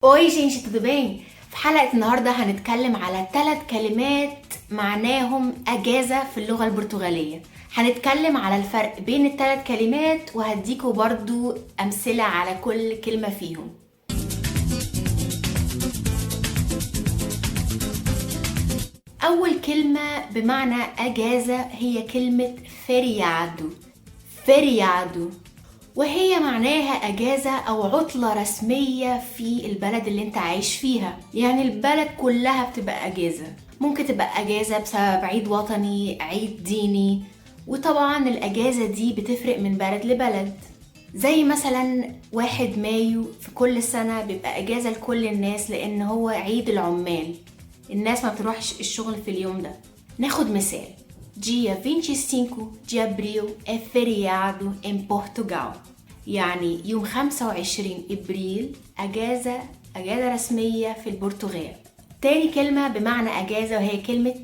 Oi gente, tudo bem؟ في حلقة النهاردة هنتكلم على 3 كلمات معناهم أجازة في اللغة البرتغالية. هنتكلم على الفرق بين ال3 كلمات وهديكوا برضو أمثلة على كل كلمة فيهم. أول كلمة بمعنى أجازة هي كلمة feriado، وهي معناها أجازة أو عطلة رسمية في البلد اللي انت عايش فيها. يعني البلد كلها بتبقى أجازة، ممكن تبقى أجازة بسبب عيد وطني، عيد ديني، وطبعا الأجازة دي بتفرق من بلد لبلد. زي مثلا 1 مايو في كل سنة بيبقى أجازة لكل الناس لأن هو عيد العمال، الناس ما بتروحش الشغل في اليوم ده. ناخد مثال: Dia 25 de abril é feriado em Portugal. يعني يوم 25 إبريل أجازة رسمية في البرتغال. تاني كلمة بمعنى أجازة وهي كلمة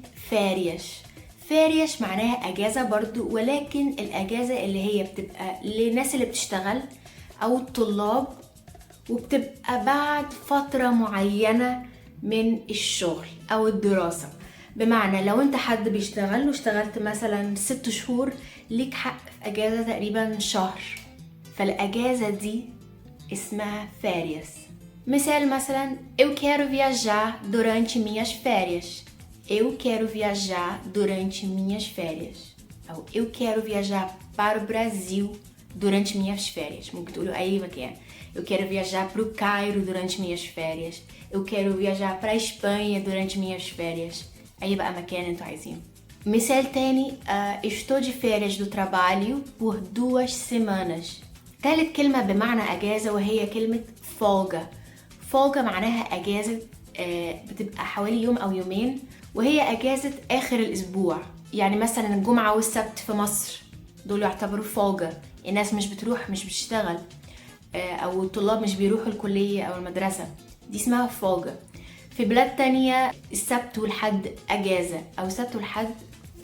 فاريش معناها أجازة برضو، ولكن الأجازة اللي هي بتبقى للناس اللي بتشتغل أو الطلاب، وبتبقى بعد فترة معينة من الشغل أو الدراسة. بمعنى لو انت حد بيشتغل واشتغلت مثلا 6 شهور، ليك حق في أجازة تقريبا شهر، فالأجازة دي اسمها férias. مثال مثلا: Eu quero viajar durante minhas férias. Eu quero viajar durante minhas férias. أو eu quero viajar para o Brasil durante minhas férias. ممكن تقولوا أي مكان. Eu quero viajar para o Cairo durante minhas férias. Eu quero viajar para a Espanha durante minhas férias. أي بقى مكان انتوا عايزينه. مثال تاني: estou de férias do trabalho por 2 semanas. تالت كلمة بمعنى أجازة وهي كلمة فولجة معناها أجازة بتبقى حوالي يوم أو يومين، وهي أجازة آخر الأسبوع. يعني مثلا الجمعة والسبت في مصر دول يعتبروا فولجة، الناس مش بتروح، مش بتشتغل، أو الطلاب مش بيروحوا الكلية أو المدرسة، دي اسمها فولجة. في بلاد تانية السبت والحد أجازة، أو السبت والحد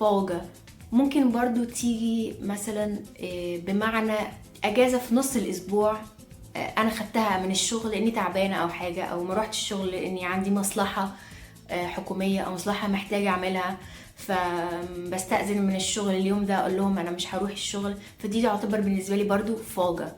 فولجة. ممكن برضو تيجي مثلا بمعنى أجازة في نص الأسبوع، أنا خدتها من الشغل لأني تعبانة أو حاجة، أو ما روحتش الشغل لأني عندي مصلحة حكومية أو مصلحة محتاجة أعملها، فبستأذن من الشغل اليوم ده، أقول لهم أنا مش هروح الشغل، فدي تعتبر بالنسبة لي برضو فولجة.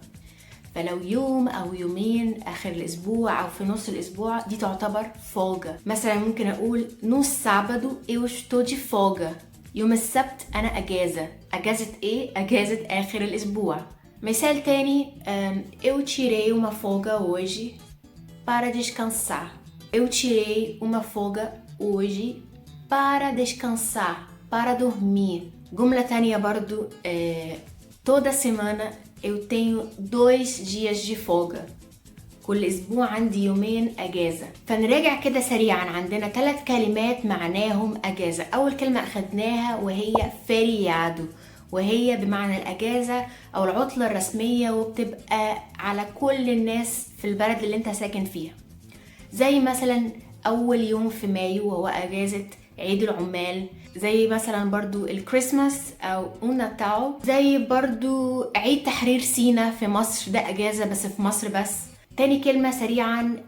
فلو يوم أو يومين آخر الأسبوع أو في نص الأسبوع دي تعتبر فولجة. مثلا ممكن أقول no sábado eu estou de folga. يوم السبت أنا أجازة إيه؟ أجازة آخر الأسبوع. مثال تاني: eu tirei uma folga hoje para descansar. Eu tirei uma folga hoje para descansar, para dormir. جملة تانية برضو: toda semana eu tenho 2 dias de folga. كل أسبوع عندي يومين أجازة. فنراجع كده سريعا، عندنا 3 كلمات معناهم أجازة. أول كلمة أخدناها وهي feriado، وهي بمعنى الأجازة أو العطلة الرسمية، وبتبقى على كل الناس في البلد اللي انت ساكن فيها. زي مثلا أول يوم في مايو وهو أجازة عيد العمال، زي مثلا برضو الكريسماس أو الناتال، زي برضو عيد تحرير سيناء في مصر، ده أجازة بس في مصر بس. تاني كلمة سريعا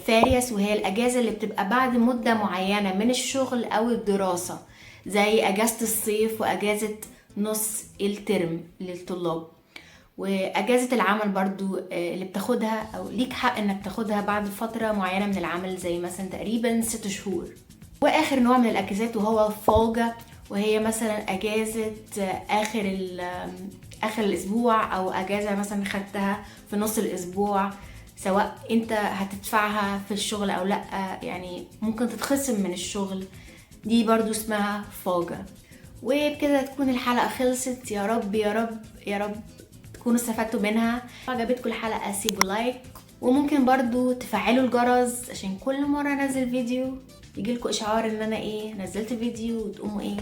فاريس، وهي الأجازة اللي بتبقى بعد مدة معينة من الشغل أو الدراسة، زي أجازة الصيف وأجازة نص الترم للطلاب. واجازة العمل برضو اللي بتاخدها او ليك حق انك تاخدها بعد فترة معينة من العمل، زي مثلا تقريبا 6 شهور. واخر نوع من الاجازات وهو فولجة، وهي مثلا اجازة اخر الاسبوع، او اجازة مثلا خدتها في نص الاسبوع، سواء انت هتدفعها في الشغل او لا، يعني ممكن تتخصم من الشغل، دي برضو اسمها فولجة. وبكده تكون الحلقة خلصت. يا رب يا رب يا رب تكونوا استفدتوا منها. عجبتكم الحلقة سيبوا لايك، وممكن برضو تفعلوا الجرس عشان كل مرة انزل فيديو يجيلكوا اشعار ان انا نزلت فيديو، وتقوموا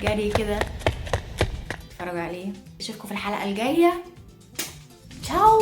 جري كده اتفرجوا عليه. اشوفكم في الحلقة الجاية. تشاو.